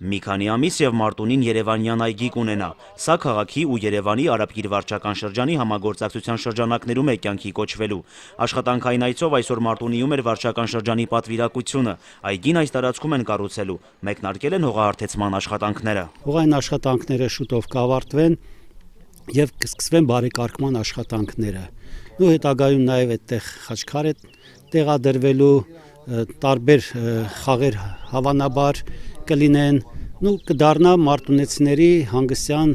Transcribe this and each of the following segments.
Մի քանի ամիս եւ Մարտունին Երևանյան այգի կունենա։ Սա քաղաքի ու Երևանի Արաբկիր վարչական շրջանի համագործակցության շրջանակներում է կյանքի կոչվելու։ Աշխատանքային այցով այսօր Մարտունիում էր վարչական շրջանի պատվիրակությունը։ Այգին այս տարածքում են կառուցելու։ Մեկնարկել են հողահարթեցման աշխատանքները։ Հողային աշխատանքները շուտով կավարտվեն եւ կսկսվեն բարեկարգման աշխատանքները։ Ու հետագայում նաեւ այդտեղ խաչքար է տեղադրվելու, տարբեր խաղեր հավանաբար կլինեն, կդառնա մարտունեցիների հանգստյան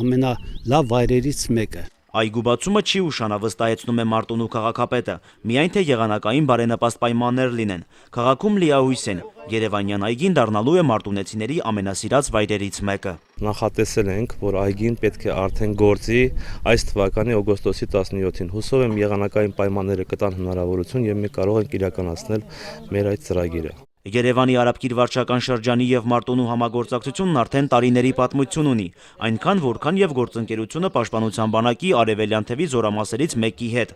ամենալավ վայրերից մեկը։ Այգու բացումը չի ուշանա, վստահեցնում է Մարտունու քաղաքապետը, միայն թե եղանակային բարենպաստ պայմաններ լինեն։ Քաղաքում լիահույս են։ Երևանյան այգին դառնալու է մարտունեցիների ամենասիրած վայրերից մեկը։ Նախատեսել ենք, որ այգին պետք է արդեն գործի այս թվականի օգոստոսի 17-ին։ Հուսով եմ եղանակային պայմանները կտան հնարավորություն եւ մենք կարող ենք իրականացնել մեր այդ ծրագիրը։ Երևանի Արաբկիր վարչական շրջանի եւ Մարտունու համագործակցությունն արդեն տարիների պատմություն ունի, այնքան որքան եւ գործընկերությունը Պաշտպանության բանակի արևելյան թևի զորամասերից մեկի հետ։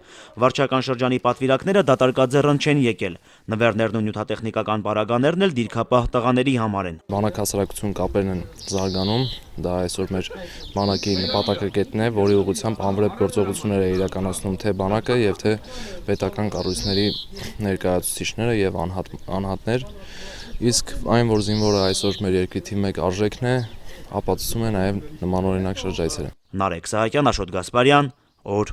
Վարչական շրջանի պատվիրակները դատարկաձեռն չեն եկել։ Նվերներն ու նյութատեխնիկական պարագաներն էլ դիրքապահ տղաների համար են։ Բանակ-հասարակություն կապերն են զարգանում, դա այսօր մեր բանակի նպատակակետն է, որի ուղղությամբ անվրեպ գործողություններ է իրականացնում թե բանակը եւ թե պետական կառույցների ներկայացուցիչները եւ անհատներ։ Իսկ այն, որ զինվորը այսօր մեր երկրի թիվ 1 արժեքն է, ապացուցում է նաև նմանօրինակ շրջայցերը։ Նարեկ Սահակյան, Աշոտ Գասպարյան, օր